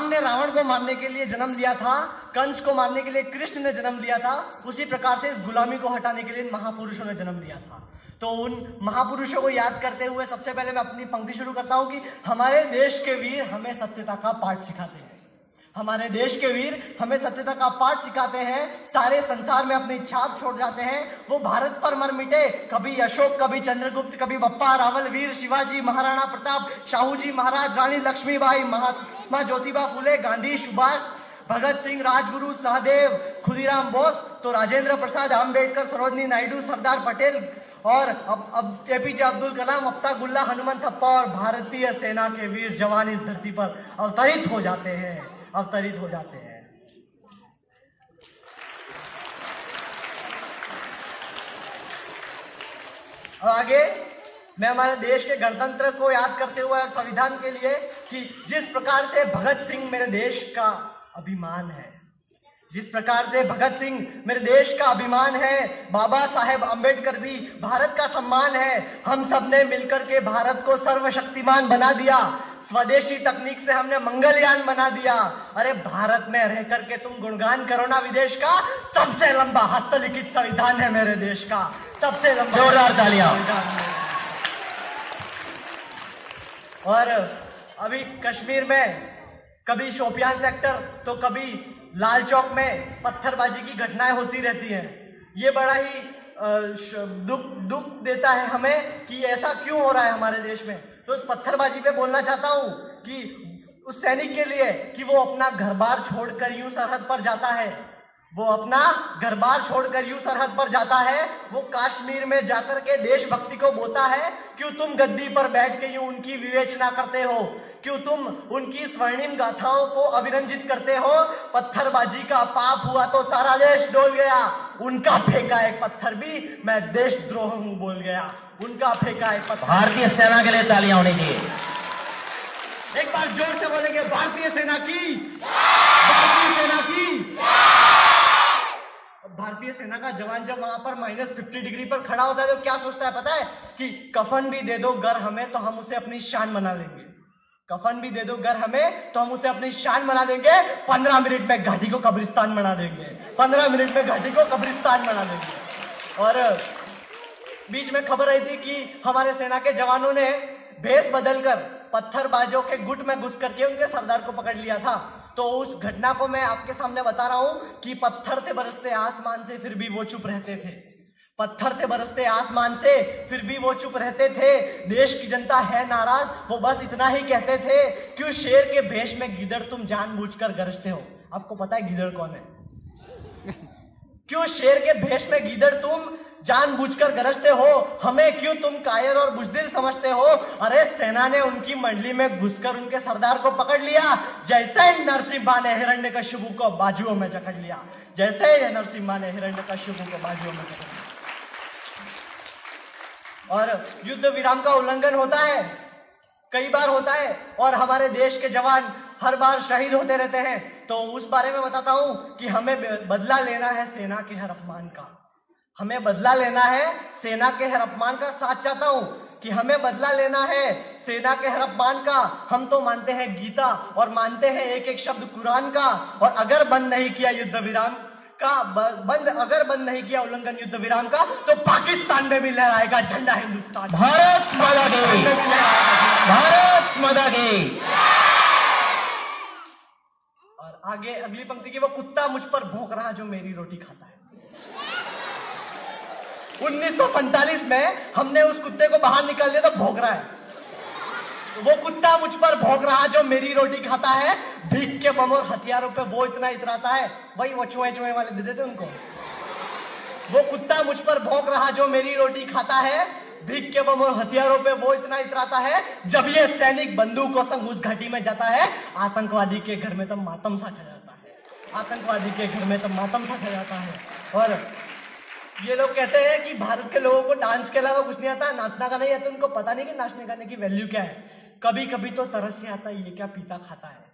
राम ने रावण को मारने के लिए जन्म लिया था, कंस को मारने के लिए कृष्ण ने जन्म लिया था, उसी प्रकार से इस गुलामी को हटाने के लिए इन महापुरुषों ने जन्म लिया था। तो उन महापुरुषों को याद करते हुए सबसे पहले मैं अपनी पंक्ति शुरू करता हूं कि हमारे देश के वीर हमें सत्यता का पाठ सिखाते हैं। हमारे देश के वीर हमें सत्यता का पाठ सिखाते हैं, सारे संसार में अपनी छाप छोड़ जाते हैं। वो भारत पर मर मिटे, कभी अशोक, कभी चंद्रगुप्त, कभी बप्पा रावल, वीर शिवाजी, महाराणा प्रताप, शाहू जी महाराज, रानी लक्ष्मीबाई, महात्मा ज्योतिबा फुले, गांधी, सुभाष, भगत सिंह, राजगुरु, सहदेव, खुदीराम बोस, तो राजेंद्र प्रसाद, अम्बेडकर, सरोजनी नायडू, सरदार पटेल और अब एपीजे अब्दुल कलाम, अब्तागुल्ला, हनुमंत थप्पा और भारतीय सेना के वीर जवान इस धरती पर अवतरित हो जाते हैं, अवतरित हो जाते हैं। और आगे मैं हमारे देश के गणतंत्र को याद करते हुए और संविधान के लिए कि जिस प्रकार से भगत सिंह मेरे देश का अभिमान है, जिस प्रकार से भगत सिंह मेरे देश का अभिमान है, बाबा साहेब अम्बेडकर भी भारत का सम्मान है। हम सब ने मिलकर के भारत को सर्वशक्तिमान बना दिया, स्वदेशी तकनीक से हमने मंगलयान बना दिया। अरे भारत में रह करके तुम गुणगान करो ना विदेश का, सबसे लंबा हस्तलिखित संविधान है मेरे देश का, सबसे लंबा, जोरदार तालियां। और अभी कश्मीर में कभी शोपियान सेक्टर तो कभी लाल चौक में पत्थरबाजी की घटनाएं होती रहती हैं। ये बड़ा ही दुख देता है हमें कि ऐसा क्यों हो रहा है हमारे देश में। तो उस पत्थरबाजी पे बोलना चाहता हूं कि उस सैनिक के लिए कि वो अपना घर बार छोड़कर यूं सरहद पर जाता है, वो अपना घर बार छोड़कर यूं सरहद पर जाता है, वो कश्मीर में जाकर के देशभक्ति को बोता है। क्यों तुम गद्दी पर बैठ के यूं उनकी विवेचना करते हो? क्यों तुम उनकी स्वर्णिम गाथाओं को अभिरंजित करते हो? पत्थरबाजी का पाप हुआ तो सारा देश डोल गया, उनका फेंका एक पत्थर भी मैं देशद्रोह हूं बोल गया, उनका फेंका एक पत्थर। भारतीय सेना के लिए तालियां होनी चाहिए। एक बार जोर से बोलेंगे भारतीय सेना की, भारतीय सेना की। भारतीय सेना का जवान जब वहां पर -50 डिग्री पर खड़ा होता है तो क्या सोचता है पता है? कि कफन भी दे दो गर हमें तो हम उसे अपनी शान बना लेंगे, कफन भी दे दो गर हमें तो हम उसे अपनी शान बना देंगे। 15 मिनट में घाटी को कब्रिस्तान बना देंगे, 15 मिनट में घाटी को कब्रिस्तान बना देंगे। और बीच में खबर आई थी कि हमारे सेना के जवानों ने भेष बदलकर पत्थरबाजों के गुट में घुस करके उनके सरदार को पकड़ लिया था। तो उस घटना को मैं आपके सामने बता रहा हूं कि पत्थर थे बरसते आसमान से फिर भी वो चुप रहते थे, पत्थर थे बरसते आसमान से फिर भी वो चुप रहते थे। देश की जनता है नाराज, वो बस इतना ही कहते थे, क्यों शेर के भेष में गिदड़ तुम जानबूझकर गरजते हो? आपको पता है गिदड़ कौन है? क्यों शेर के भेष में गिदड़ तुम जानबूझकर गरजते हो? हमें क्यों तुम कायर और बुजदिल समझते हो? अरे सेना ने उनकी मंडली में घुसकर उनके सरदार को पकड़ लिया, जैसे नरसिम्हा ने हिरण्यकशिपु को बाजुओं में जकड़ लिया, जैसे नरसिम्हा ने हिरण्यकशिपु को बाजुओं में जकड़ लिया। और युद्ध विराम का उल्लंघन होता है, कई बार होता है, और हमारे देश के जवान हर बार शहीद होते रहते हैं। तो उस बारे में बताता हूं कि हमें बदला लेना है सेना के हर अपमान का, हमें बदला लेना है सेना के हर अपमान का। साथ चाहता हूं कि हमें बदला लेना है सेना के हर अपमान का। हम तो मानते हैं गीता और मानते हैं एक एक शब्द कुरान का, और अगर बंद नहीं किया युद्ध विराम का, अगर बंद नहीं किया उल्लंघन युद्ध विराम का, तो पाकिस्तान में भी लहराएगा झंडा हिंदुस्तान। भारत माता की, भारत माता की। और आगे अगली पंक्ति की, वो कुत्ता मुझ पर भौंक रहा जो मेरी रोटी खाता है। 1947 में हमने उस कुत्ते को बाहर निकाल दिया तो भौंक रहा है। वो कुत्ता मुझ पर भौंक रहा जो मेरी रोटी खाता है। भीख के बम और हथियारों पे वो इतना इतराता है, वही वो चुहे चुहे वाले दे देते उनको। वो कुत्ता मुझ पर भौंक रहा जो मेरी रोटी खाता है, भीख के बम और हथियारों पे वो इतना इतराता है। जब ये सैनिक बंदूकों संग उस घाटी में जाता है, आतंकवादी के घर में तो मातम सा छा जाता है, आतंकवादी के घर में तो मातम सा छा जाता है। और ये लोग कहते हैं कि भारत के लोगों को डांस के अलावा कुछ नहीं आता, नाचना का नहीं आता, उनको पता नहीं कि नाचने गाने की वैल्यू क्या है। कभी कभी तो तरस से आता है ये क्या पीता खाता है,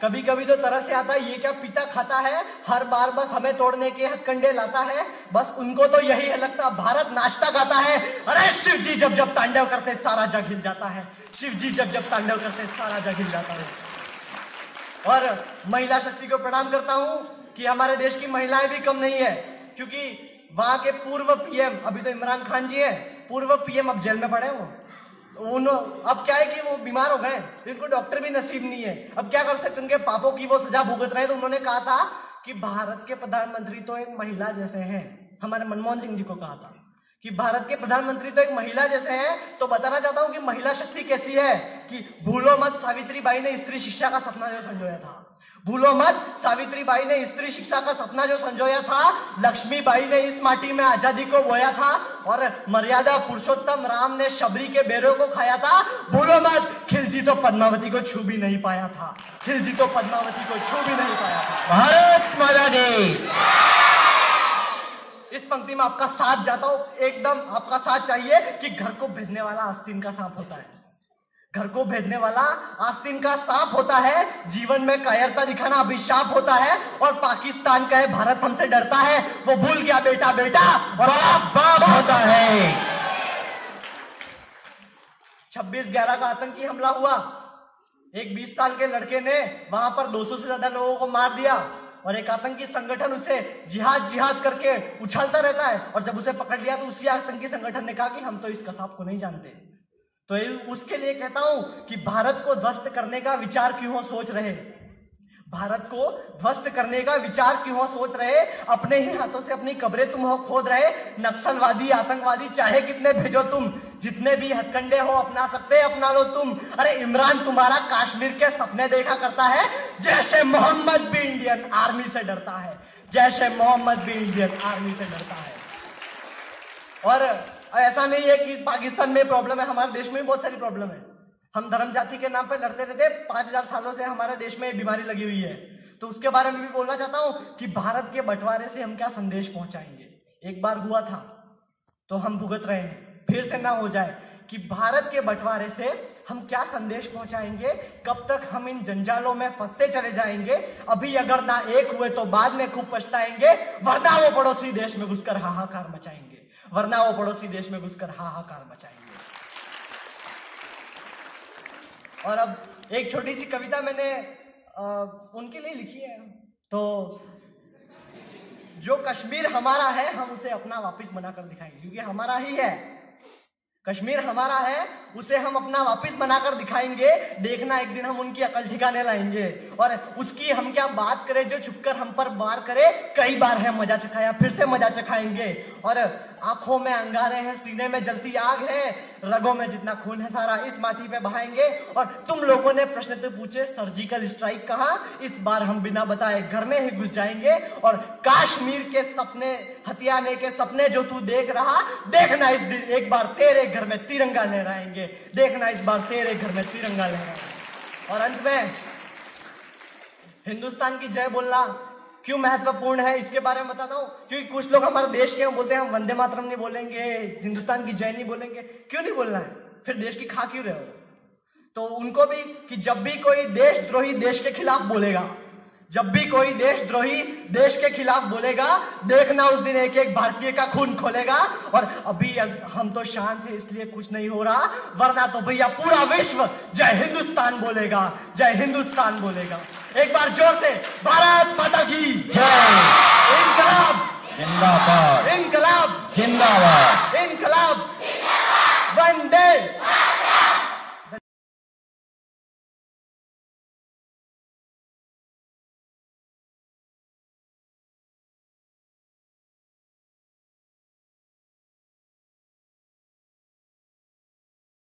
कभी कभी तो तरस से आता है ये क्या पीता खाता है। हर बार बस हमें तोड़ने के हथकंडे लाता है, बस उनको तो यही है लगता भारत नाचता गाता है। अरे शिव जी जब जब तांडव करते सारा जग हिल जाता है, शिव जी जब जब तांडव करते सारा जग हिल जाता है। और महिला शक्ति को प्रणाम करता हूं कि हमारे देश की महिलाएं भी कम नहीं है, क्योंकि वहां के पूर्व पीएम, अभी तो इमरान खान जी हैं, पूर्व पीएम अब जेल में पड़े वो। अब क्या है कि वो बीमार हो गए, इनको डॉक्टर भी नसीब नहीं है। अब क्या कर सकते, उनके पापों की वो सजा भुगत रहे हैं। तो उन्होंने कहा था कि भारत के प्रधानमंत्री तो एक महिला जैसे हैं। हमारे मनमोहन सिंह जी को कहा था कि भारत के प्रधानमंत्री तो एक महिला जैसे हैं। तो बताना चाहता हूं कि महिला शक्ति कैसी है कि भूलो मत, सावित्री बाई ने स्त्री शिक्षा का सपना जो संजोया था, भूलो मत, सावित्री बाई ने स्त्री शिक्षा का सपना जो संजोया था, लक्ष्मी बाई ने इस माटी में आजादी को बोया था, और मर्यादा पुरुषोत्तम राम ने शबरी के बेरों को खाया था। भूलो मत, खिलजी तो पद्मावती को छू भी नहीं पाया था, खिलजी तो पद्मावती को छू भी नहीं पाया था। भारत माता की। इस पंक्ति में आपका साथ जाता हूं, एकदम आपका साथ चाहिए कि घर को भेदने वाला आस्तीन का सांप होता है, घर को भेदने वाला आस्तीन का सांप होता है, जीवन में कायरता दिखाना अभिशाप होता है, और पाकिस्तान का है भारत हमसे डरता है, वो भूल गया बेटा बेटा और बाप बाप होता है। 26/11 का आतंकी हमला हुआ, एक 20 साल के लड़के ने वहां पर 200 से ज्यादा लोगों को मार दिया, और एक आतंकी संगठन उसे जिहाद जिहाद करके उछलता रहता है, और जब उसे पकड़ लिया तो उसी आतंकी संगठन ने कहा कि हम तो इस कसाब को नहीं जानते। तो उसके लिए कहता हूं कि भारत को ध्वस्त करने का विचार क्यों सोच रहे, भारत को ध्वस्त करने का विचार क्यों सोच रहे, अपने ही हाथों से अपनी कब्रें तुम हो खोद रहे। नक्सलवादी आतंकवादी चाहे कितने भेजो तुम, जितने भी हथकंडे हो अपना सकते अपना लो तुम। अरे इमरान तुम्हारा कश्मीर के सपने देखा करता है, जैसे मोहम्मद भी इंडियन आर्मी से डरता है, जैसे मोहम्मद भी इंडियन आर्मी से डरता है। और ऐसा नहीं है कि पाकिस्तान में प्रॉब्लम है, हमारे देश में भी बहुत सारी प्रॉब्लम है। हम धर्म जाति के नाम पे लड़ते रहते, 5000 सालों से हमारे देश में बीमारी लगी हुई है। तो उसके बारे में भी बोलना चाहता हूं कि भारत के बंटवारे से हम क्या संदेश पहुंचाएंगे। एक बार हुआ था तो हम भुगत रहे हैं, फिर से ना हो जाए कि भारत के बंटवारे से हम क्या संदेश पहुंचाएंगे, कब तक हम इन जंजालों में फंसते चले जाएंगे। अभी अगर ना एक हुए तो बाद में खूब पछताएंगे, वरना वो पड़ोसी देश में घुसकर हाहाकार मचाएंगे, वरना वो पड़ोसी देश में घुसकर हाहाकार मचाएंगे। और अब एक छोटी सी कविता मैंने उनके लिए लिखी है। तो जो कश्मीर हमारा है हम उसे अपना वापस बनाकर दिखाएंगे, क्योंकि हमारा ही है कश्मीर, हमारा है, उसे हम अपना वापस बनाकर दिखाएंगे। देखना एक दिन हम उनकी अकल ठिकाने लाएंगे, और उसकी हम क्या बात करें जो छुपकर हम पर वार करे। कई बार है मजा चखाया, फिर से मजा चखाएंगे। और आंखों में अंगारे हैं, सीने में जलती आग है, रगों में जितना खून है सारा इस माटी पे बहाएंगे। और तुम लोगों ने प्रश्न तो पूछे सर्जिकल स्ट्राइक कहां, इस बार हम बिना बताए घर में ही घुस जाएंगे। और कश्मीर के सपने हथियाने के सपने जो तू देख रहा, देखना इस दिन एक बार तेरे घर में तिरंगा लहराएंगे, देखना इस बार तेरे घर में तिरंगा लहराएंगे। और अंत में हिंदुस्तान की जय बोलना क्यों महत्वपूर्ण है इसके बारे में बताता हूं। क्योंकि कुछ लोग हमारे देश के बोलते हैं हम वंदे मातरम नहीं बोलेंगे, हिंदुस्तान की जय नहीं बोलेंगे। क्यों नहीं बोलना है, फिर देश की खा क्यों रहे हो। तो उनको भी कि जब भी कोई देशद्रोही देश के खिलाफ बोलेगा, जब भी कोई देशद्रोही देश के खिलाफ बोलेगा, देखना उस दिन एक एक भारतीय का खून खोलेगा। और अभी हम तो शांत है इसलिए कुछ नहीं हो रहा, वरना तो भैया पूरा विश्व जय हिंदुस्तान बोलेगा, जय हिंदुस्तान बोलेगा। एक बार जोर से भारत माता की जय। इनकलाब जिंदाबाद, इनकलाब जिंदाबाद, इनकलाब, वंदे